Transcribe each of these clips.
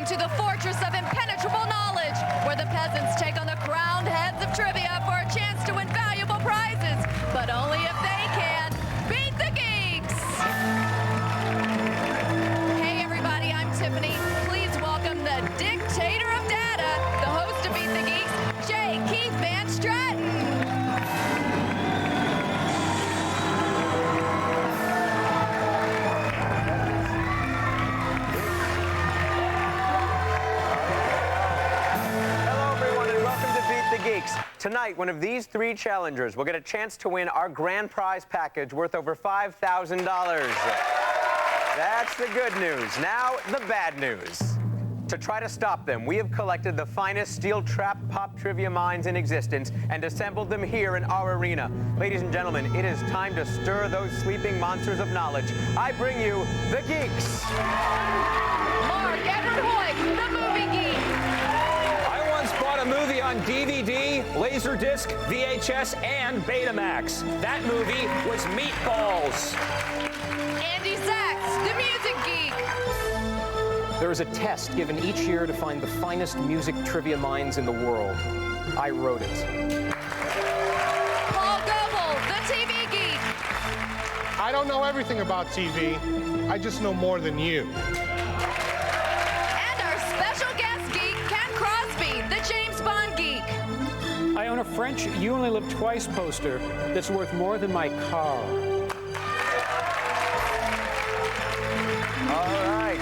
Welcome to the fortress of impenetrable knowledge, where the peasants take on the crowned heads of trivia for a chance to win valuable prizes, but only if they can beat the Geeks! Hey everybody, I'm Tiffany. Please welcome the dictator of data, the host of Beat the Geeks, Keith Van Stratton. Geeks. Tonight, one of these three challengers will get a chance to win our grand prize package worth over $5,000. That's the good news. Now, the bad news. To try to stop them, we have collected the finest steel-trapped pop trivia minds in existence and assembled them here in our arena. Ladies and gentlemen, it is time to stir those sleeping monsters of knowledge. I bring you the Geeks. Mark Edward Hoyt, the movie geek. Bought a movie on DVD, Laserdisc, VHS, and Betamax. That movie was Meatballs. Andy Sachs, the music geek. There is a test given each year to find the finest music trivia minds in the world. I wrote it. Paul Goebel, the TV geek. I don't know everything about TV. I just know more than you. And our special guest geek, Ken Crosby, the James Bond geek. I own a French "You Only Live Twice" poster that's worth more than my car. All right.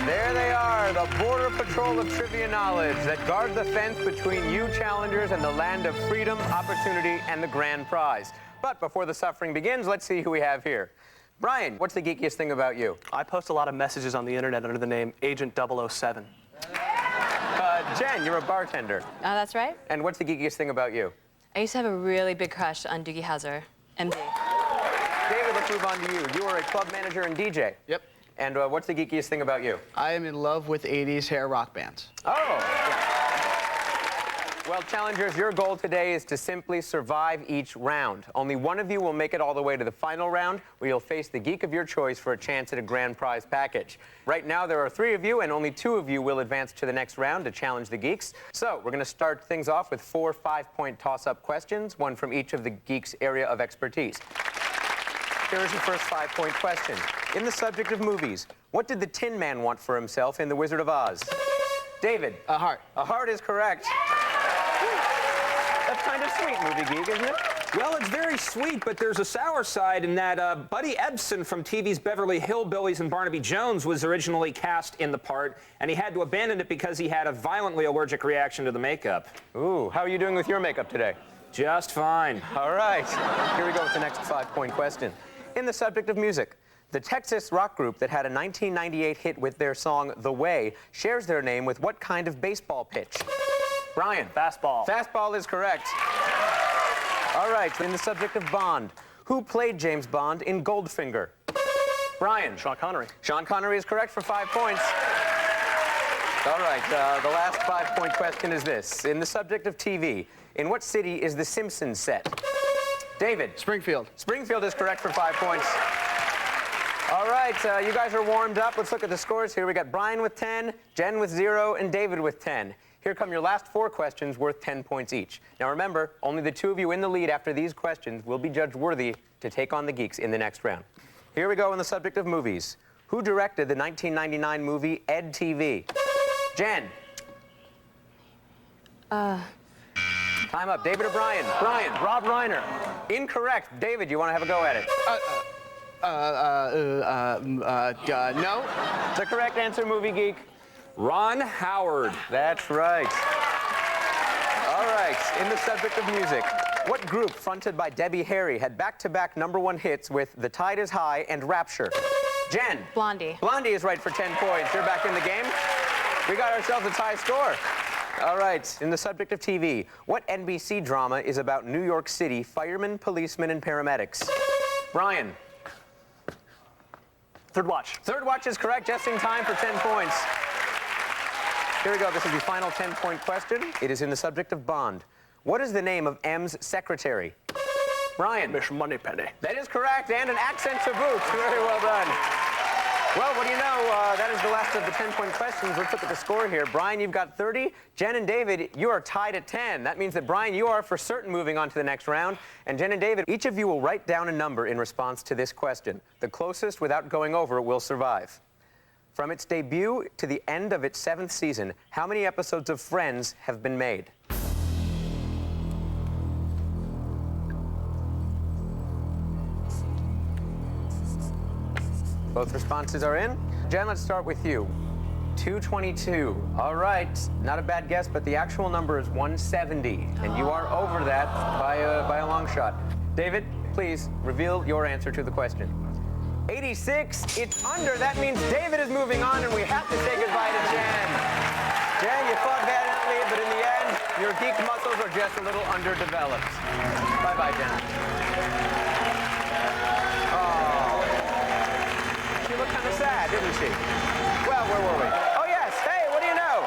There they are, the Border Patrol of trivia knowledge that guard the fence between you challengers and the land of freedom, opportunity, and the grand prize. But before the suffering begins, let's see who we have here. Brian, what's the geekiest thing about you? I post a lot of messages on the internet under the name Agent 007. Jen, you're a bartender. That's right. And what's the geekiest thing about you? I used to have a really big crush on Doogie Howser, MD. David, let's move on to you. You are a club manager and DJ. Yep. And what's the geekiest thing about you? I am in love with 80s hair rock bands. Oh. Well, challengers, your goal today is to simply survive each round. Only one of you will make it all the way to the final round, where you'll face the geek of your choice for a chance at a grand prize package. Right now, there are 3 of you, and only 2 of you will advance to the next round to challenge the geeks. So, we're going to start things off with 4 5-point toss-up questions, one from each of the geeks' area of expertise. Here is your first 5-point question. In the subject of movies, what did the Tin Man want for himself in The Wizard of Oz? David. A heart. A heart is correct. That's kind of sweet, movie geek, isn't it? Well, it's very sweet, but there's a sour side in that Buddy Ebsen from TV's Beverly Hillbillies and Barnaby Jones was originally cast in the part, and he had to abandon it because he had a violently allergic reaction to the makeup. Ooh, how are you doing with your makeup today? Just fine. All right, here we go with the next 5-point question. In the subject of music, the Texas rock group that had a 1998 hit with their song The Way shares their name with what kind of baseball pitch? Brian. Fastball. Fastball is correct. All right, in the subject of Bond, who played James Bond in Goldfinger? Brian. Sean Connery. Sean Connery is correct for 5 points. All right, the last 5-point question is this. In the subject of TV, in what city is The Simpsons set? David. Springfield. Springfield is correct for 5 points. All right, you guys are warmed up. Let's look at the scores here. We got Brian with 10, Jen with 0, and David with 10. Here come your last 4 questions worth 10 points each. Now remember, only the 2 of you in the lead after these questions will be judged worthy to take on the geeks in the next round. Here we go on the subject of movies. Who directed the 1999 movie Ed TV? Jen. Time up. David or Brian? Brian. Rob Reiner. Incorrect. David, you want to have a go at it? No. The correct answer, movie geek. Ron Howard. That's right. All right, in the subject of music, what group fronted by Debbie Harry had back-to-back #1 hits with The Tide is High and Rapture? Jen. Blondie. Blondie is right for 10 points. You're back in the game. We got ourselves a tie score. All right, in the subject of TV, what NBC drama is about New York City firemen, policemen, and paramedics? Brian. Third Watch. Third Watch is correct, just in time for 10 points. Here we go. This is the final 10-point question. It is in the subject of Bond. What is the name of M's secretary? Brian. Miss Moneypenny. That is correct, and an accent to boot. Very well done. Well, what do you know? That is the last of the 10-point questions. Let's look at the score here. Brian, you've got 30. Jen and David, you are tied at 10. That means that, Brian, you are for certain moving on to the next round. And Jen and David, each of you will write down a number in response to this question. The closest without going over will survive. From its debut to the end of its 7th season, how many episodes of Friends have been made? Both responses are in. Jen, let's start with you. 222. All right, not a bad guess, but the actual number is 170, and you are over that by a long shot. David, please reveal your answer to the question. 86. It's under. That means David is moving on, and we have to say goodbye to Jen. Jen, you fought valiantly, but in the end, your geek muscles are just a little underdeveloped. Bye-bye, Jen. Oh. She looked kind of sad, didn't she? Well, where were we? Oh, yes. Hey, what do you know?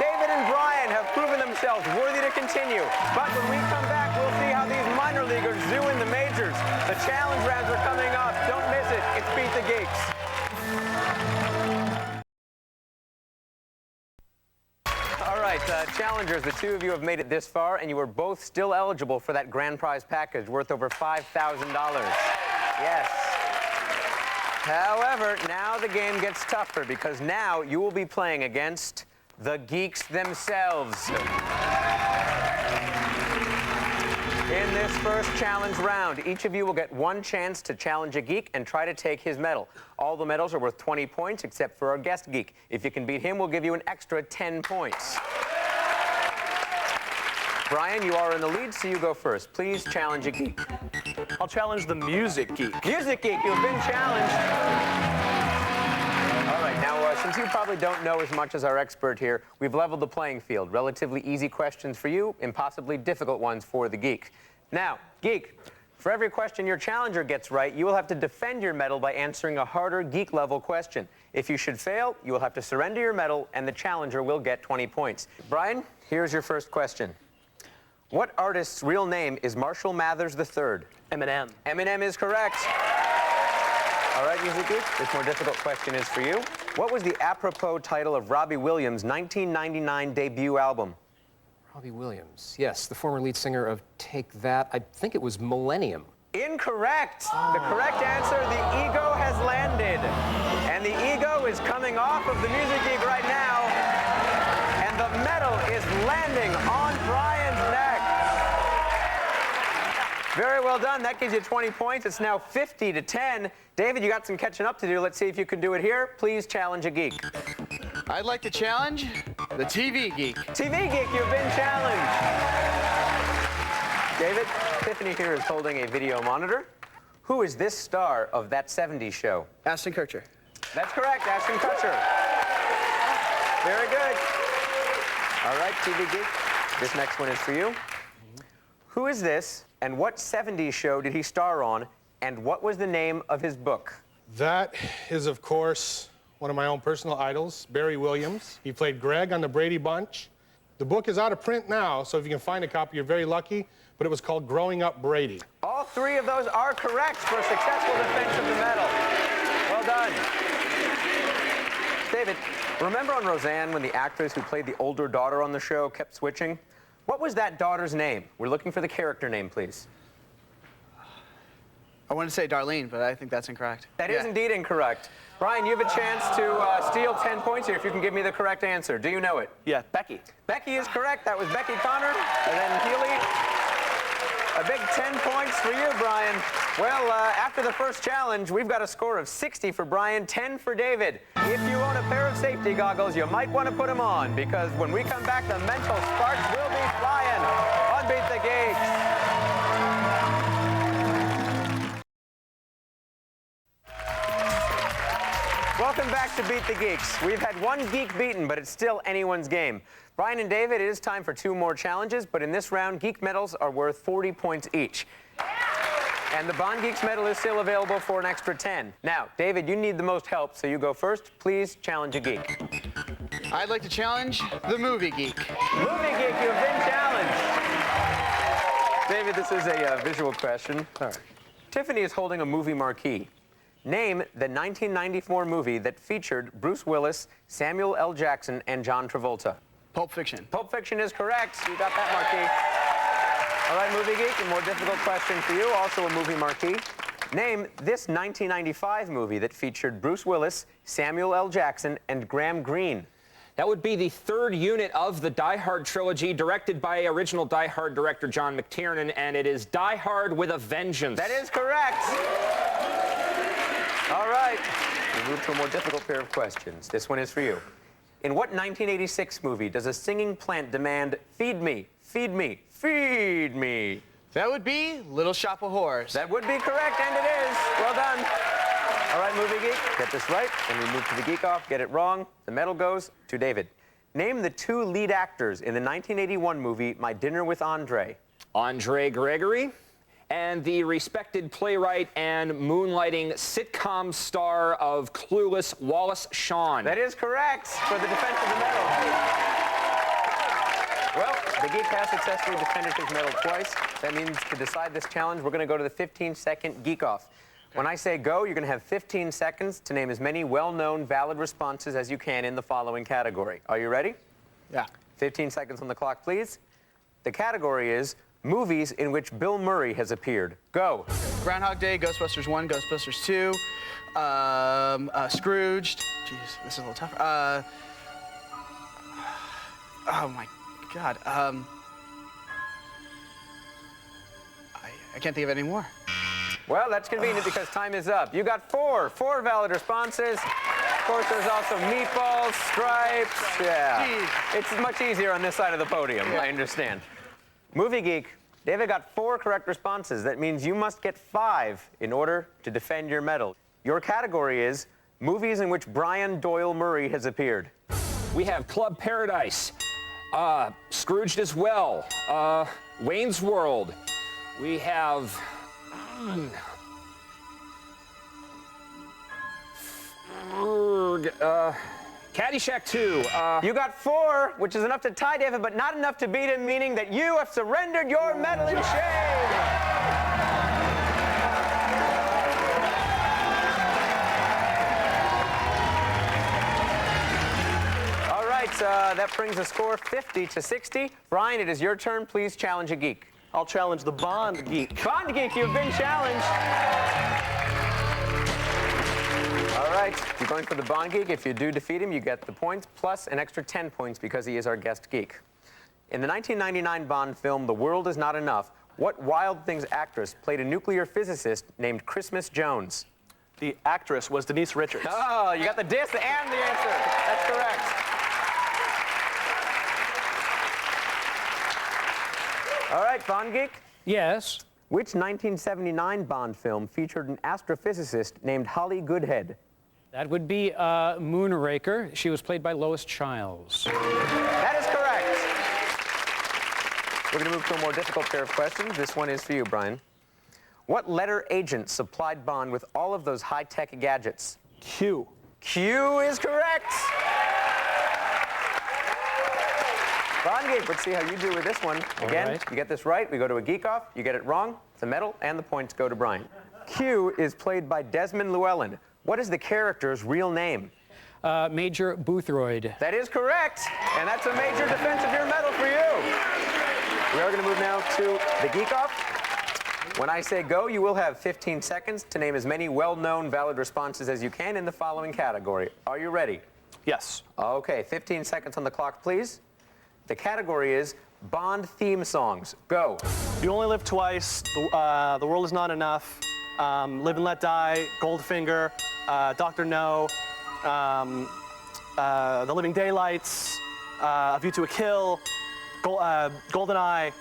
David and Brian have proven themselves worthy to continue. But when we come back, we'll see how these minor leaguers do in the majors. The challenge rounds are coming up. Don't miss it. It's Beat the Geeks. All right, challengers, the two of you have made it this far, and you are both still eligible for that grand prize package worth over $5,000. Yes. However, now the game gets tougher because now you will be playing against the Geeks themselves. In this first challenge round, each of you will get one chance to challenge a geek and try to take his medal. All the medals are worth 20 points except for our guest geek. If you can beat him, we'll give you an extra 10 points. Brian, you are in the lead, so you go first. Please challenge a geek. I'll challenge the music geek. Music geek, you've been challenged. All right, now, since you probably don't know as much as our expert here, we've leveled the playing field. Relatively easy questions for you, impossibly difficult ones for the geek. Now, geek, for every question your challenger gets right, you will have to defend your medal by answering a harder geek-level question. If you should fail, you will have to surrender your medal, and the challenger will get 20 points. Brian, here's your first question. What artist's real name is Marshall Mathers III? Eminem. Eminem is correct. All right, Music Geek, this more difficult question is for you. What was the apropos title of Robbie Williams' 1999 debut album? Robbie Williams. Yes, the former lead singer of Take That. I think it was Millennium. Incorrect. The correct answer, the ego has landed. And the ego is coming off of the Music Geek right now. And the medal is landing on Brian's neck. Very well done. That gives you 20 points. It's now 50 to 10. David, you got some catching up to do. Let's see if you can do it here. Please challenge a geek. I'd like to challenge the TV geek. TV geek, you've been challenged. David, Tiffany here is holding a video monitor. Who is this star of That 70s Show? Ashton Kutcher. That's correct, Ashton Kutcher. Very good. All right, TV geek, this next one is for you. Who is this, and what 70s show did he star on, and what was the name of his book? That is, of course, one of my own personal idols, Barry Williams. He played Greg on the Brady Bunch. The book is out of print now, so if you can find a copy, you're very lucky, but it was called Growing Up Brady. All three of those are correct for a successful defense of the medal. Well done. David, remember on Roseanne when the actress who played the older daughter on the show kept switching? What was that daughter's name? We're looking for the character name, please. I want to say Darlene, but I think that's incorrect. That is indeed incorrect. Brian, you have a chance to steal 10 points here if you can give me the correct answer. Do you know it? Yeah, Becky. Becky is correct. That was Becky Connor. And then Healy. A big 10 points for you, Brian. Well, after the first challenge, we've got a score of 60 for Brian, 10 for David. If you own a pair of safety goggles, you might want to put them on, because when we come back, the mental sparks will be flying on Beat the Geeks. Welcome back to Beat the Geeks. We've had one geek beaten, but it's still anyone's game. Brian and David, it is time for 2 more challenges, but in this round, geek medals are worth 40 points each. And the Bond Geeks medal is still available for an extra 10. Now, David, you need the most help, so you go first. Please challenge a geek. I'd like to challenge the movie geek. Movie geek, you've been challenged. David, this is a visual question. All right. Tiffany is holding a movie marquee. Name the 1994 movie that featured Bruce Willis, Samuel L. Jackson, and John Travolta. Pulp Fiction. Pulp Fiction is correct. You got that marquee. All right, Movie Geek, a more difficult question for you, also a movie marquee. Name this 1995 movie that featured Bruce Willis, Samuel L. Jackson, and Graham Greene. That would be the third unit of the Die Hard trilogy, directed by original Die Hard director John McTiernan, and it is Die Hard with a Vengeance. That is correct. All right, we move to a more difficult pair of questions. This one is for you. In what 1986 movie does a singing plant demand, "Feed me, feed me, feed me"? That would be Little Shop of Horrors. That would be correct, and it is. Well done. All right, Movie Geek, get this right, and we move to the Geek Off. Get it wrong, the medal goes to David. Name the two lead actors in the 1981 movie My Dinner with Andre. Andre Gregory and the respected playwright and moonlighting sitcom star of Clueless, Wallace Shawn. That is correct for the defense of the medal. Well, the Geek has successfully defended his medal twice. That means to decide this challenge, we're going to go to the 15-second Geek Off. When I say go, you're going to have 15 seconds to name as many well-known, valid responses as you can in the following category. Are you ready? Yeah. 15 seconds on the clock, please. The category is movies in which Bill Murray has appeared. Go. Groundhog Day, Ghostbusters 1, Ghostbusters 2, Scrooged. Jeez, this is a little tougher. Oh my God. I can't think of any more. Well, that's convenient because time is up. You got four valid responses. Of course, there's also meatballs, stripes. Yeah. Jeez. It's much easier on this side of the podium, I understand. Movie Geek, David got 4 correct responses. That means you must get 5 in order to defend your medal. Your category is movies in which Brian Doyle Murray has appeared. We have Club Paradise, Scrooged as well, Wayne's World. We have Caddyshack 2. You got 4, which is enough to tie David, but not enough to beat him, meaning that you have surrendered your medal in shame. All right, that brings the score 50-60. Brian, it is your turn. Please challenge a geek. I'll challenge the Bond Geek. Bond Geek, you've been challenged. All right, you're going for the Bond Geek. If you do defeat him, you get the points, plus an extra 10 points because he is our guest geek. In the 1999 Bond film, The World Is Not Enough, what Wild Things actress played a nuclear physicist named Christmas Jones? The actress was Denise Richards. Oh, you got the diss and the answer. That's correct. All right, Bond Geek. Yes. Which 1979 Bond film featured an astrophysicist named Holly Goodhead? That would be Moonraker. She was played by Lois Chiles. That is correct. We're going to move to a more difficult pair of questions. This one is for you, Brian. What letter agent supplied Bond with all of those high-tech gadgets? Q. Q is correct. Bond Geek, let's see how you do with this one. Again, right. You get this right, we go to a Geek Off. You get it wrong, it's a medal, and the points go to Brian. Q is played by Desmond Llewellyn. What is the character's real name? Major Boothroyd. That is correct, and that's a major defense of your medal for you. We are going to move now to the Geek Off. When I say go, you will have 15 seconds to name as many well-known valid responses as you can in the following category. Are you ready? Yes. Okay, 15 seconds on the clock, please. The category is Bond theme songs. Go. You Only Live Twice, The World Is Not Enough, Live and Let Die, Goldfinger, Dr. No, The Living Daylights, A View to a Kill, GoldenEye.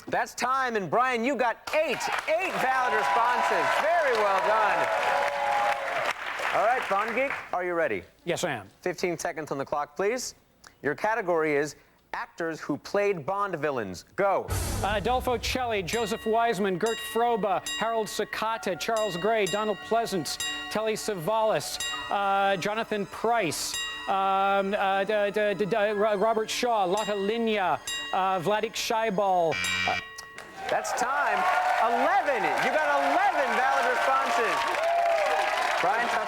That's time, and Brian, you got 8 valid responses. Very well done. All right, Bond Geek, are you ready? Yes, I am. 15 seconds on the clock, please. Your category is actors who played Bond villains. Go. Adolfo Celli, Joseph Wiseman, Gert Froba, Harold Sakata, Charles Gray, Donald Pleasance, Telly Savalas, Jonathan Price, Robert Shaw, Lotte Lenya, Vladimir Scheibal. That's time. 11. You got 11 valid responses.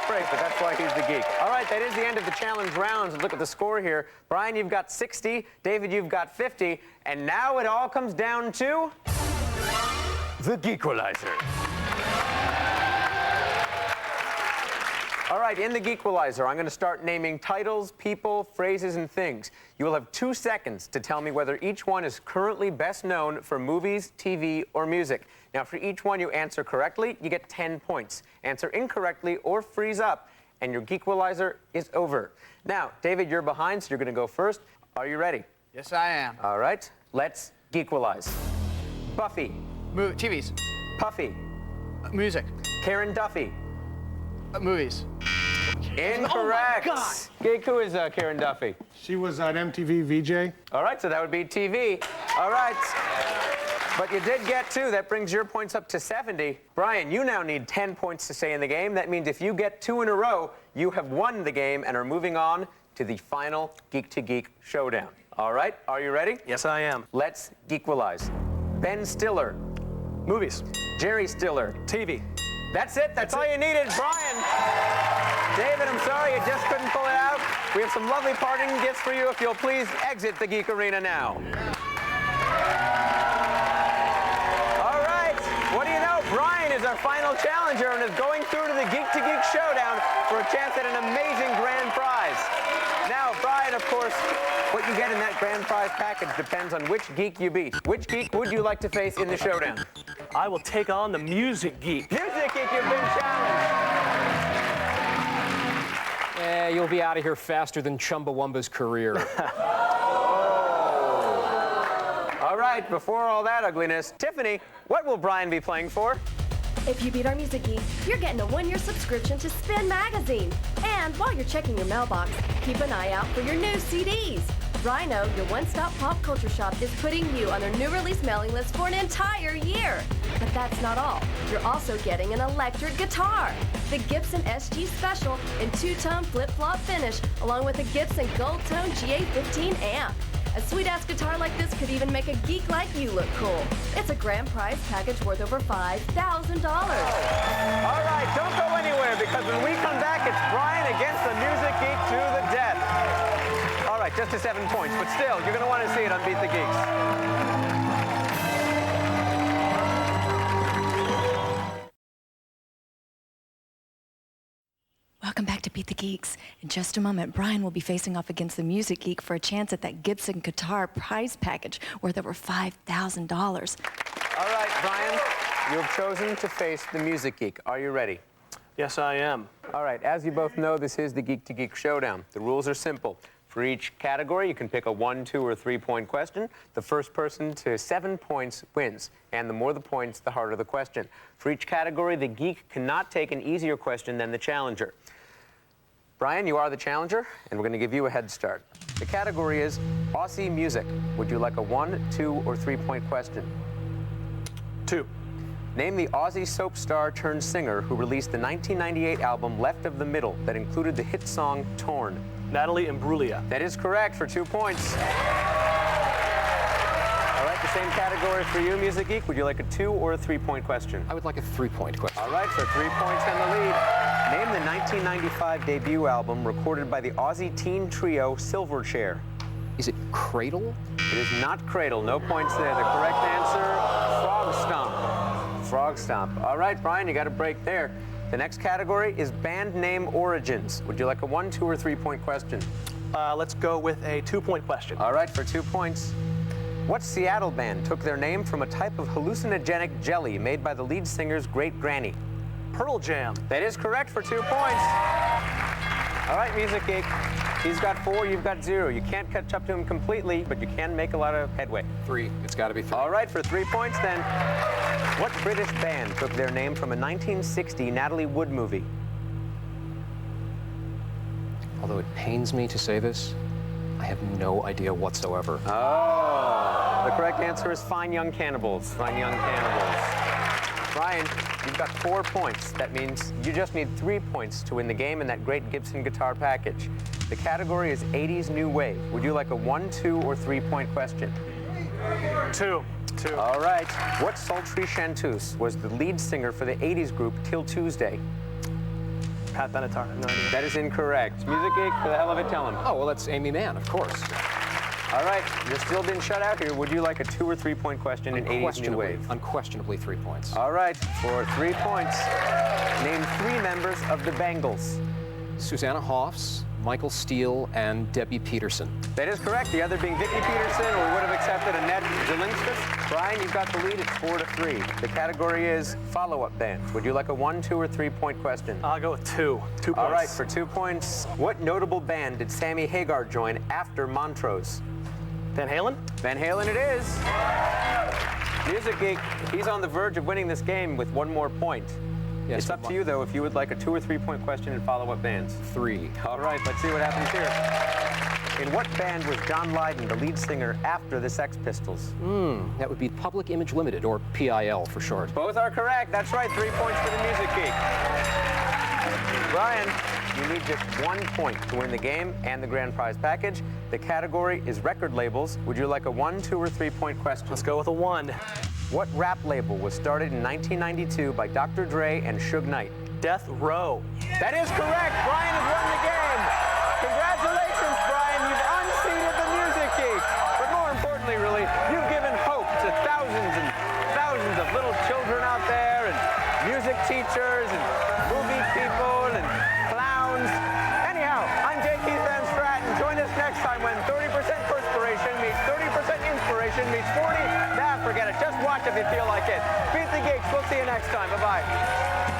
break, but that's why he's the geek. All right, that is the end of the challenge rounds. Look at the score here. Brian, you've got 60. David, you've got 50. And now it all comes down to the Geequalizer. All right, in the Geequalizer, I'm going to start naming titles, people, phrases, and things. You will have 2 seconds to tell me whether each one is currently best known for movies, TV, or music. Now, for each one you answer correctly, you get 10 points. Answer incorrectly or freeze up, and your Geequalizer is over. Now, David, you're behind, so you're going to go first. Are you ready? Yes, I am. All right, let's Geequalize. Buffy. TVs. Puffy. Music. Karen Duffy. Movies. Incorrect. Oh my God. Geek, who is Karen Duffy? She was an MTV VJ. All right, so that would be TV. All right. But you did get 2. That brings your points up to 70. Brian, you now need 10 points to stay in the game. That means if you get 2 in a row, you have won the game and are moving on to the final Geek to Geek showdown. All right, are you ready? Yes, I am. Let's Geequalize. Ben Stiller. Movies. Jerry Stiller. TV. That's it. That's all you needed, Brian. David, I'm sorry you just couldn't pull it out. We have some lovely parting gifts for you if you'll please exit the Geek Arena now. All right. What do you know? Brian is our final challenger and is going through to the Geek to Geek showdown for a chance at an amazing grand prize. Now, Brian, of course, what you get in that grand prize package depends on which geek you beat. Which geek would you like to face in the showdown? I will take on the music geek. Music geek, you've been challenged. You'll be out of here faster than Chumbawamba's career. All right, before all that ugliness, Tiffany, what will Brian be playing for? If you beat our music geek, you're getting a 1-year subscription to Spin Magazine. And while you're checking your mailbox, keep an eye out for your new CDs. Rhino, your one-stop pop culture shop, is putting you on their new release mailing list for an entire year. But that's not all. You're also getting an electric guitar. The Gibson SG Special in 2-tone flip-flop finish, along with a Gibson Gold Tone GA15 amp. A sweet-ass guitar like this could even make a geek like you look cool. It's a grand prize package worth over $5,000. All right, don't go anywhere, because when we come back, it's Brian against the music geek to the death. All right, just to 7 points, but still, you're going to want to see it on Beat the Geeks. Welcome back to Beat the Geeks. In just a moment, Brian will be facing off against the music geek for a chance at that Gibson guitar prize package worth over $5,000. All right, Brian, you have chosen to face the music geek. Are you ready? Yes, I am. All right, as you both know, this is the Geek to Geek showdown. The rules are simple. For each category, you can pick a 1, 2, or 3-point question. The first person to 7 points wins. And the more the points, the harder the question. For each category, the geek cannot take an easier question than the challenger. Brian, you are the challenger, and we're going to give you a head start. The category is Aussie music. Would you like a 1, 2, or 3-point question? 2. Name the Aussie soap star turned singer who released the 1998 album Left of the Middle that included the hit song Torn. Natalie Imbruglia. That is correct for 2 points. All right, the same category for you, Music Geek. Would you like a 2 or a 3-point question? I would like a 3-point question. All right, so 3 points and the lead. Name the 1995 debut album recorded by the Aussie teen trio Silverchair. Is it Cradle? It is not Cradle. No points there. The correct answer, Frog Stomp. Frog Stomp. All right, Brian, you got a break there. The next category is band name origins. Would you like a 1, 2, or 3-point question? Let's go with a 2-point question. All right, for 2 points. What Seattle band took their name from a type of hallucinogenic jelly made by the lead singer's great-granny? Pearl Jam. That is correct for 2 points. All right, Music Geek. He's got 4, you've got 0. You can't catch up to him completely, but you can make a lot of headway. 3. It's got to be 3. All right, for 3 points then. What British band took their name from a 1960 Natalie Wood movie? Although it pains me to say this, I have no idea whatsoever. Oh, the correct answer is Fine Young Cannibals. Fine Young Cannibals. Brian, you've got 4 points. That means you just need 3 points to win the game in that great Gibson guitar package. The category is 80s New Wave. Would you like a 1, 2, or 3-point question? 2. All right. What sultry chanteuse was the lead singer for the 80s group Till Tuesday? Pat Benatar. I have no idea. That is incorrect. Music Geek, for the hell of it, tell him. Oh, well, that's Amy Mann, of course. All right, you're still being shut out here. Would you like a 2 or 3 point question in 80s New Wave? Unquestionably 3 points. All right, for 3 points, name 3 members of the Bangles. Susanna Hoffs, Michael Steele, and Debbie Peterson. That is correct. The other being Vicki Peterson, or we would have accepted Annette Zelinskas. Brian, you've got the lead. It's 4 to 3. The category is follow-up bands. Would you like a 1, 2, or 3 point question? I'll go with 2. 2 points. All right, for 2 points, what notable band did Sammy Hagar join after Montrose? Van Halen? Van Halen it is. Music Geek, he's on the verge of winning this game with 1 more point. Yes, It's up to you, though, if you would like a 2 or 3 point question in follow-up bands. 3. All right, let's see what happens here. In what band was John Lydon the lead singer after the Sex Pistols? That would be Public Image Limited, or PIL for short. Both are correct. That's right, 3 points for the Music Geek. Brian, you need just 1 point to win the game and the grand prize package. The category is record labels. Would you like a 1, 2, or 3 point question? Let's go with a 1. What rap label was started in 1992 by Dr. Dre and Suge Knight? Death Row. That is correct. Brian has won the game. Congratulations, Brian. You've unseated the Music Geek. But more importantly, really, you've given hope to thousands and thousands of little children out there, and music teachers, and movie people, and clowns. Anyhow, I'm J. Keith Van Stratton. Join us next time when 30% perspiration meets 30% inspiration meets 40. Nah, forget it. Just watch if you feel like it. Beat the Geeks. We'll see you next time. Bye-bye.